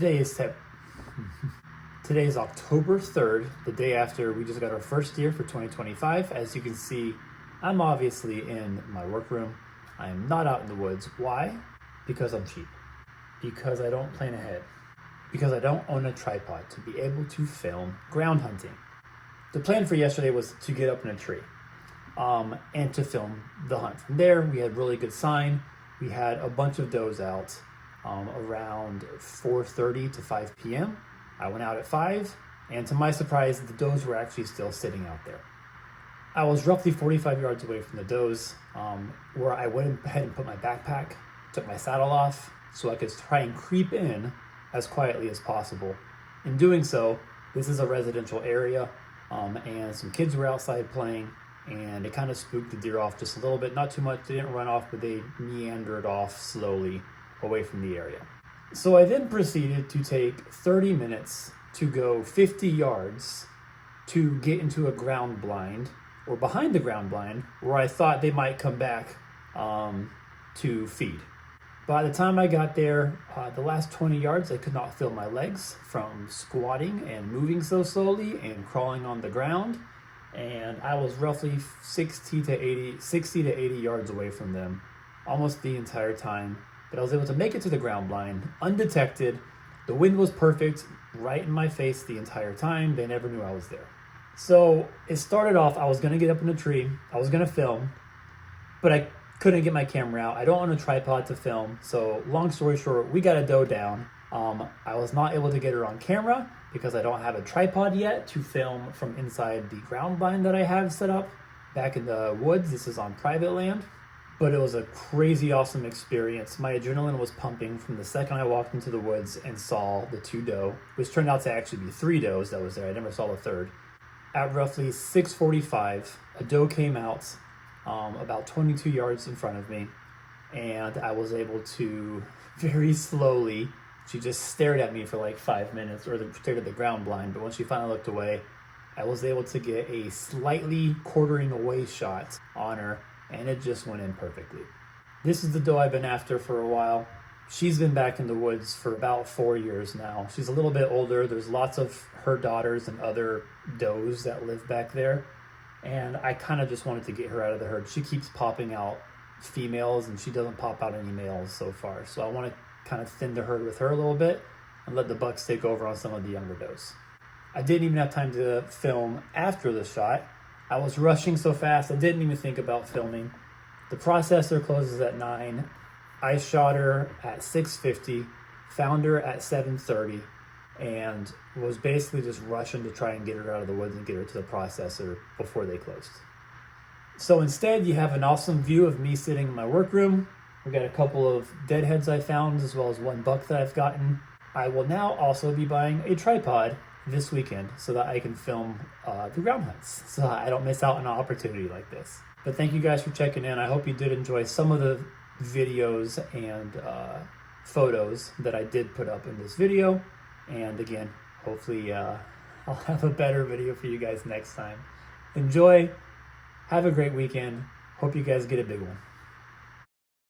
Today is October 3rd, the day after we just got our first deer for 2025. As you can see, I'm obviously in my workroom. I am not out in the woods. Why? Because I'm cheap. Because I don't plan ahead. Because I don't own a tripod to be able to film ground hunting. The plan for yesterday was to get up in a tree and to film the hunt. From there, we had really good sign. We had a bunch of does out around 4:30 to 5 p.m. I went out at 5, and to my surprise, the does were actually still sitting out there. I was roughly 45 yards away from the does, where I went ahead and put my backpack, took my saddle off, so I could try and creep in as quietly as possible. In doing so, this is a residential area, and some kids were outside playing, and it kind of spooked the deer off just a little bit. Not too much, they didn't run off, but they meandered off slowly away from the area. So I then proceeded to take 30 minutes to go 50 yards to get into a ground blind, or behind the ground blind, where I thought they might come back to feed. By the time I got there, the last 20 yards, I could not feel my legs from squatting and moving so slowly and crawling on the ground. And I was roughly 60 to 80 yards away from them almost the entire time. But I was able to make it to the ground blind undetected. The wind was perfect, right in my face the entire time. They never knew I was there. So it started off, I was gonna get up in a tree, I was gonna film, but I couldn't get my camera out. I don't own a tripod to film. So long story short, we got a doe down. I was not able to get her on camera because I don't have a tripod yet to film from inside the ground blind that I have set up back in the woods. This is on private land, but it was a crazy awesome experience. My adrenaline was pumping from the second I walked into the woods and saw the 2 doe, which turned out to actually be 3 does that was there. I never saw the third. At roughly 6:45, a doe came out about 22 yards in front of me, and I was able to very slowly, she just stared at me for like 5 minutes, or stared at the ground blind, but when she finally looked away, I was able to get a slightly quartering away shot on her, and it just went in perfectly. This is the doe I've been after for a while. She's been back in the woods for about 4 years now. She's a little bit older. There's lots of her daughters and other does that live back there. And I kind of just wanted to get her out of the herd. She keeps popping out females and she doesn't pop out any males so far. So I want to kind of thin the herd with her a little bit and let the bucks take over on some of the younger does. I didn't even have time to film after the shot. I was rushing so fast, I didn't even think about filming. The processor closes at 9. I shot her at 6:50, found her at 7:30, and was basically just rushing to try and get her out of the woods and get her to the processor before they closed. So instead, you have an awesome view of me sitting in my workroom. We got a couple of deadheads I found, as well as 1 buck that I've gotten. I will now also be buying a tripod this weekend so that I can film the ground hunts, so I don't miss out on an opportunity like this. But thank you guys for checking in. I hope you did enjoy some of the videos and photos that I did put up in this video. And again, hopefully I'll have a better video for you guys next time. Enjoy. Have a great weekend. Hope you guys get a big one.